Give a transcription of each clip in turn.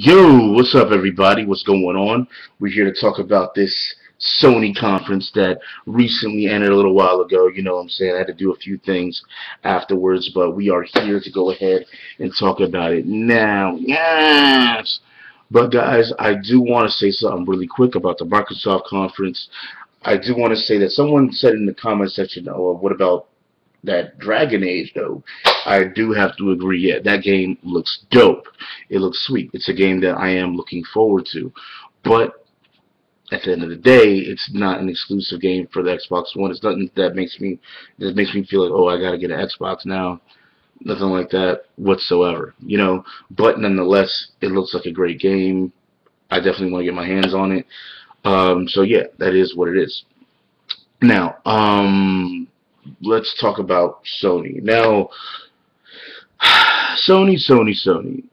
Yo, what's up, everybody? What's going on? We're here to talk about this Sony conference that recently ended a little while ago. You know what I'm saying? I had to do a few things afterwards, but we are here to go ahead and talk about it now. Yes! But, guys, I do want to say something really quick about the Microsoft conference. I do want to say that someone said in the comment section, oh, what about that Dragon Age, though? I do have to agree. Yeah, that game looks dope. It looks sweet. It's a game that I am looking forward to. But at the end of the day, it's not an exclusive game for the Xbox One. It's nothing that makes me feel like, oh, I gotta get an Xbox now. Nothing like that whatsoever. But nonetheless, it looks like a great game. I definitely want to get my hands on it. So yeah, that is what it is. Now, let's talk about Sony. Now, Sony.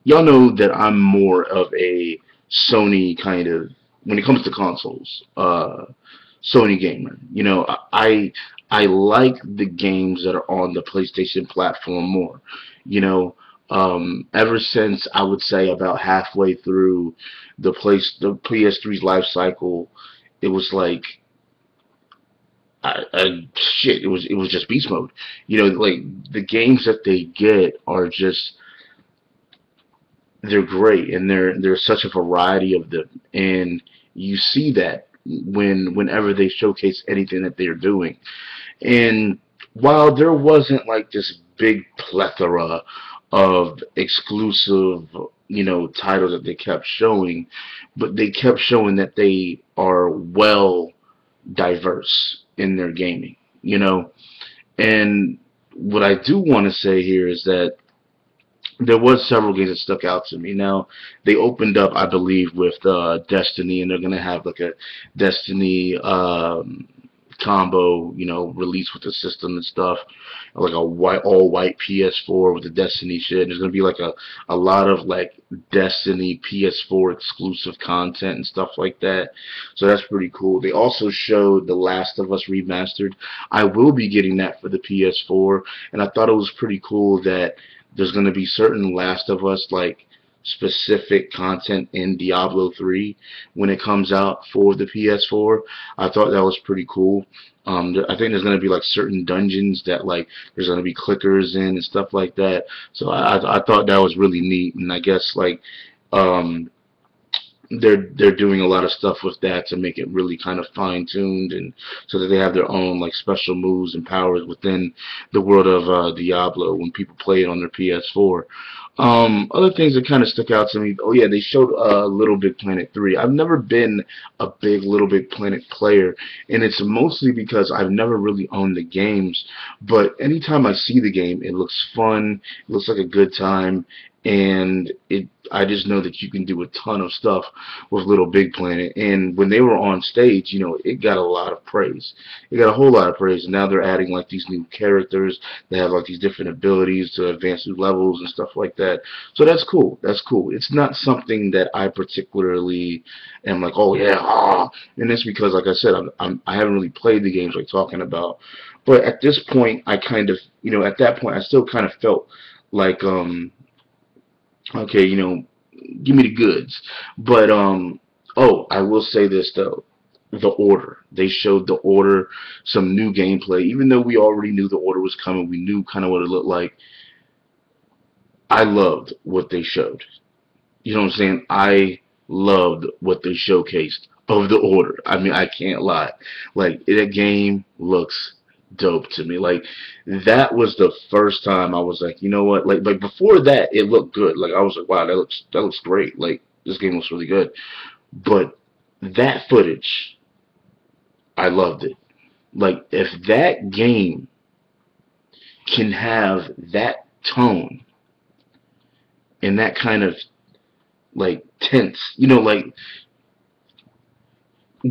Y'all know that I'm more of a Sony kind of, when it comes to consoles, Sony gamer. I like the games that are on the PlayStation platform more. Ever since I would say about halfway through the PS3's life cycle, it was like shit. It was just beast mode. Like the games that they get are just they're great, and there's such a variety of them, and you see that whenever they showcase anything that they're doing. And while there wasn't like this big plethora of exclusive, titles that they kept showing, but they kept showing that they are well diverse in their gaming, And what I do want to say here is that there was several games that stuck out to me. Now they opened up, I believe, with Destiny, and they're gonna have like a Destiny combo, release with the system and stuff, like a all white PS4 with the Destiny shit. There's gonna be like a lot of like Destiny PS4 exclusive content and stuff like that. So that's pretty cool. They also showed The Last of Us remastered. I will be getting that for the PS4, and I thought it was pretty cool that there's going to be certain Last of Us like specific content in Diablo 3 when it comes out for the PS4. I thought that was pretty cool. I think there's going to be like certain dungeons that like there's going to be clickers in and stuff like that. So I thought that was really neat, and I guess like um, they're doing a lot of stuff with that to make it really kind of fine tuned, and so that they have their own like special moves and powers within the world of Diablo when people play it on their PS4. Other things that kind of stuck out to me. Oh yeah, they showed Little Big Planet 3. I've never been a big Little Big Planet player, and it's mostly because I've never really owned the games. But anytime I see the game, it looks fun. It looks like a good time, and I just know that you can do a ton of stuff with Little Big Planet. And when they were on stage, it got a lot of praise. It got a whole lot of praise. And now they're adding like these new characters that have like these different abilities to advance through levels and stuff like that. So that's cool. That's cool. It's not something that I particularly am like, oh yeah, and it's because, like I said, I haven't really played the games like talking about. But at this point, I kind of, at that point, I still kind of felt like, okay, give me the goods. But oh, I will say this though. The Order. They showed The Order, some new gameplay. Even though we already knew The Order was coming, we knew kind of what it looked like. I loved what they showed. You know what I'm saying? I loved what they showcased of The Order. I mean, I can't lie. Like, that game looks dope to me. Like, that was the first time I was like, you know what? Like before that, it looked good. Like, I was like, wow, that looks great. Like, this game looks really good. But that footage, I loved it. Like, if that game can have that tone and that kind of like tense, like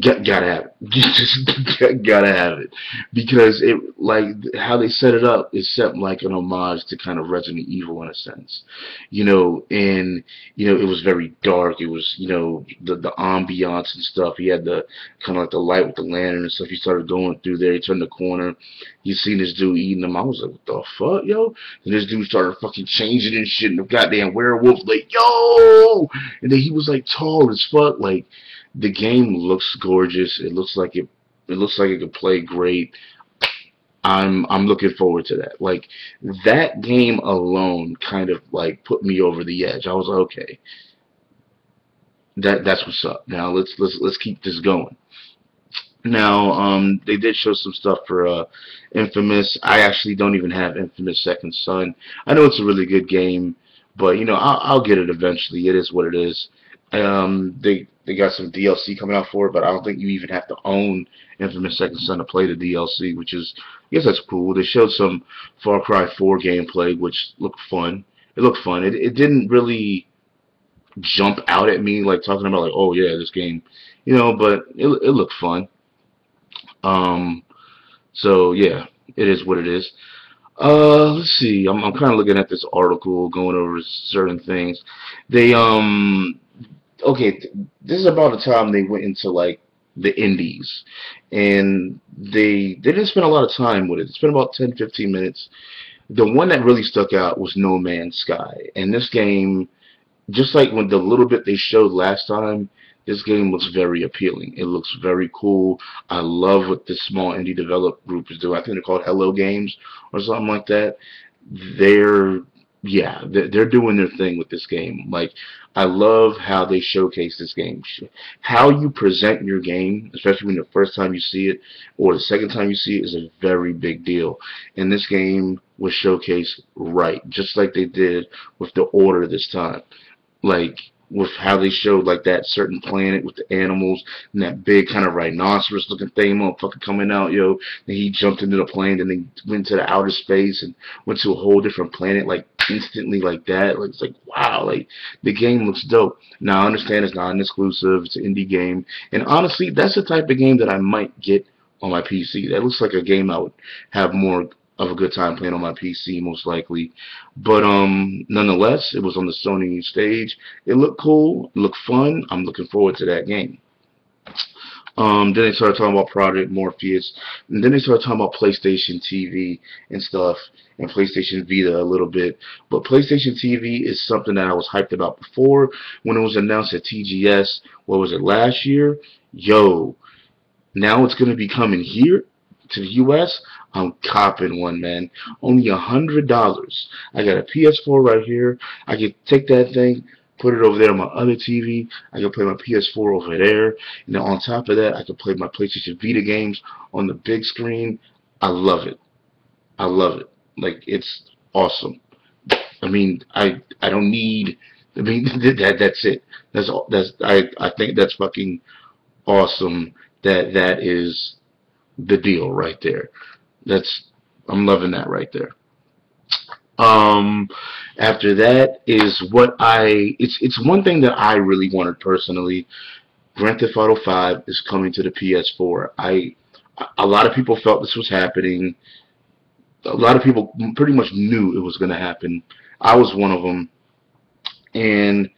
Gotta have it. Just gotta have it because it like how they set it up is set like an homage to kind of Resident Evil in a sense, and it was very dark. It was the ambiance and stuff. He had the kind of like the light with the lantern and stuff. He started going through there. He turned the corner. You seen this dude eating them. I was like, what the fuck, yo? And this dude started fucking changing and shit. And the goddamn werewolf like, yo, and then he was like tall as fuck, like. The game looks gorgeous. It looks like it looks like it could play great. I'm looking forward to that. Like that game alone kind of like put me over the edge. I was like, okay, that's what's up. Now let's keep this going. Now, they did show some stuff for Infamous. I actually don't even have Infamous Second Son. I know it's a really good game, but I'll get it eventually. It is what it is. They got some DLC coming out for it, but I don't think you even have to own Infamous Second Son to play the DLC, which is, I guess that's cool. They showed some Far Cry 4 gameplay, which looked fun. It looked fun. It didn't really jump out at me like talking about like, oh yeah, this game, but it looked fun. Um, so yeah, it is what it is. Let's see. I'm kind of looking at this article, going over certain things. They okay, this is about the time they went into like the indies, and they didn't spend a lot of time with it. They spent about 10-15 minutes. The one that really stuck out was No Man's Sky, and this game, just like when the little bit they showed last time, this game looks very appealing. It looks very cool. I love what this small indie develop group is doing. I think they're called Hello Games or something like that. They're yeah, they're doing their thing with this game. Like I love how they showcase this game. How you present your game, especially when the first time you see it or the second time you see it, is a very big deal. And this game was showcased right, just like they did with the Order this time. Like with how they showed like that certain planet with the animals and that big kind of rhinoceros looking thing motherfucker coming out, yo. And he jumped into the plane and then went to the outer space and went to a whole different planet like instantly like that. Like it's like wow, like the game looks dope. Now I understand it's not an exclusive, it's an indie game. And honestly that's the type of game that I might get on my PC. That looks like a game I would have more of a good time playing on my PC most likely. But nonetheless, it was on the Sony stage. It looked cool, it looked fun. I'm looking forward to that game. Then they started talking about Project Morpheus, and then they started talking about PlayStation TV and stuff, and PlayStation Vita a little bit. But PlayStation TV is something that I was hyped about before when it was announced at TGS. What was it, last year? Yo, now it's gonna be coming here to the US. I'm copping one, man. Only $100. I got a PS4 right here. I can take that thing, put it over there on my other TV. I can play my PS4 over there. And then on top of that, I can play my PlayStation Vita games on the big screen. I love it. I love it. Like it's awesome. I mean, I don't need. I mean, that's it. That's all. I think that's fucking awesome. That is the deal right there. I'm loving that right there. Um, After that is what it's one thing that I really wanted personally. Grand Theft Auto 5 is coming to the PS4. A lot of people felt this was happening. A lot of people pretty much knew it was going to happen. I was one of them, and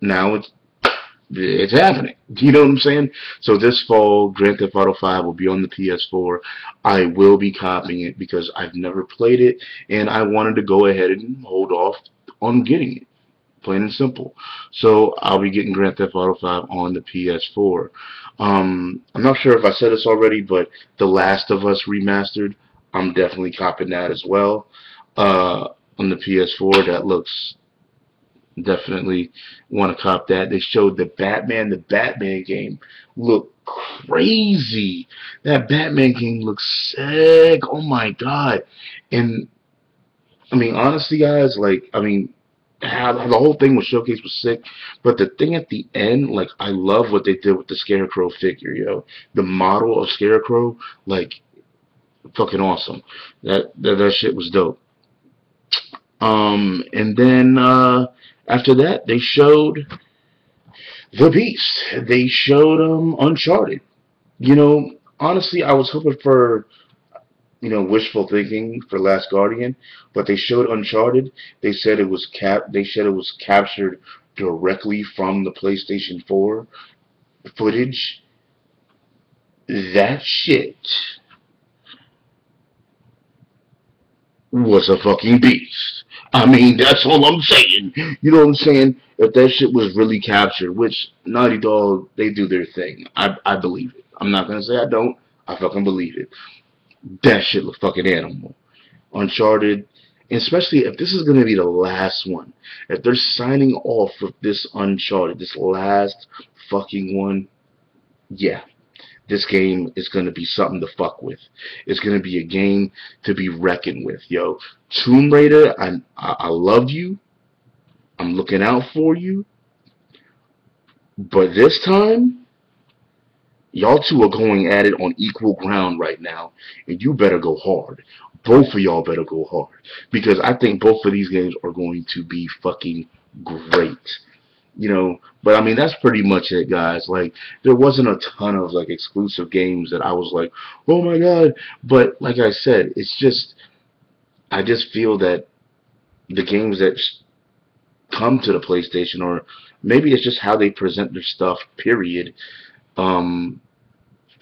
now it's happening. You know what I'm saying? So this fall, Grand Theft Auto 5 will be on the PS4. I will be copying it because I've never played it, and I wanted to go ahead and hold off on getting it. Plain and simple. So I'll be getting Grand Theft Auto 5 on the PS4. I'm not sure if I said this already, but The Last of Us Remastered, I'm definitely copying that as well. On the PS4, that looks definitely want to cop that. They showed the Batman game looked crazy. That Batman game looks sick. Oh my god. And I mean honestly guys, like I mean how the whole thing was showcased was sick, but the thing at the end, like I love what they did with the Scarecrow figure, yo. The model of Scarecrow, like fucking awesome. That shit was dope. And then after that, they showed The Beast. They showed Uncharted. Honestly, I was hoping for wishful thinking for Last Guardian, but they showed Uncharted. They said it was captured directly from the PlayStation 4 footage. That shit was a fucking beast. I mean, that's all I'm saying. You know what I'm saying? If that shit was really captured, which Naughty Dog, they do their thing. I believe it. I'm not gonna say I don't. I fucking believe it. That shit look fucking animal. Uncharted, especially if this is gonna be the last one. If they're signing off with this Uncharted, this last fucking one, yeah, this game is going to be something to fuck with. It's going to be a game to be reckoned with, yo. Tomb Raider, I love you. I'm looking out for you. But this time, y'all two are going at it on equal ground right now. And you better go hard. Both of y'all better go hard. Because I think both of these games are going to be fucking great. But I mean, that's pretty much it, guys. Like, there wasn't a ton of like exclusive games that I was like, oh my god. But like I said, I just feel that the games that come to the PlayStation, or maybe it's just how they present their stuff, period. um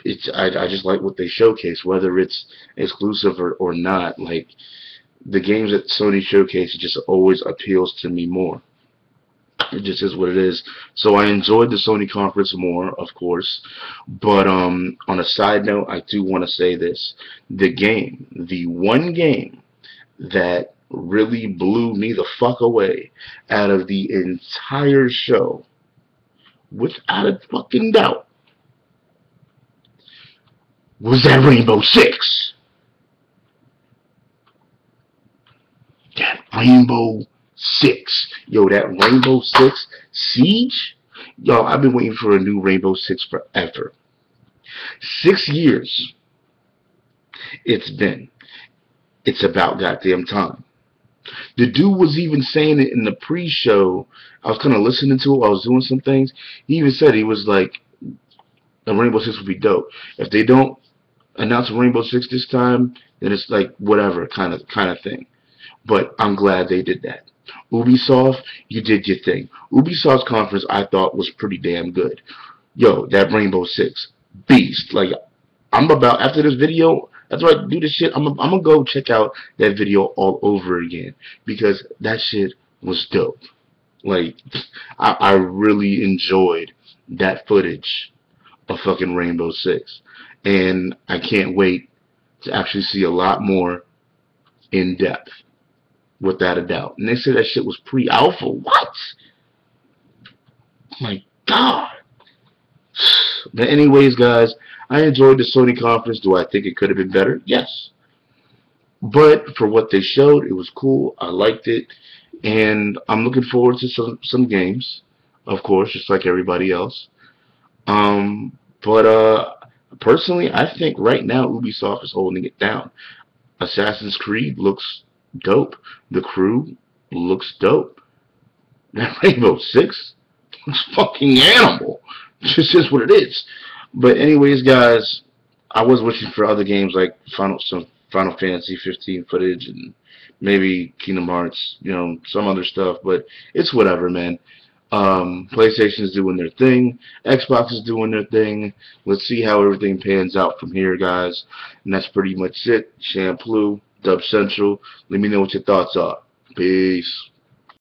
I just like what they showcase, whether it's exclusive or not. Like, the games that Sony showcase, it just always appeals to me more. It just is what it is. So I enjoyed the Sony conference more, of course. But on a side note, I do want to say this. The one game that really blew me the fuck away out of the entire show, without a fucking doubt, was that Rainbow Six. That Rainbow Six. Yo, that Rainbow Six Siege? Yo, I've been waiting for a new Rainbow Six forever. 6 years it's been. It's about goddamn time. The dude was even saying it in the pre-show. I was kind of listening to it. I was doing some things. He even said, he was like, the Rainbow Six would be dope. If they don't announce Rainbow Six this time, then it's like whatever kind of thing. But I'm glad they did that. Ubisoft, you did your thing. Ubisoft's conference, I thought, was pretty damn good. Yo, that Rainbow Six beast. Like, I'm about, after this video, that's why I do this shit. I'm gonna go check out that video all over again, because that shit was dope. Like, I really enjoyed that footage of fucking Rainbow Six, and I can't wait to actually see a lot more in depth, without a doubt. And they said that shit was pre-alpha. What? My God. But anyways, guys, I enjoyed the Sony conference. Do I think it could have been better? Yes. But for what they showed, it was cool. I liked it. And I'm looking forward to some games, of course, just like everybody else. But personally, I think right now Ubisoft is holding it down. Assassin's Creed looks dope. The Crew looks dope. That Rainbow Six looks fucking animal. This is what it is. But anyways, guys, I was wishing for other games like some Final Fantasy 15 footage and maybe Kingdom Hearts, some other stuff. But it's whatever, man. PlayStation is doing their thing. Xbox is doing their thing. Let's see how everything pans out from here, guys. And that's pretty much it. Shampoo, Dub Central. Let me know what your thoughts are. Peace.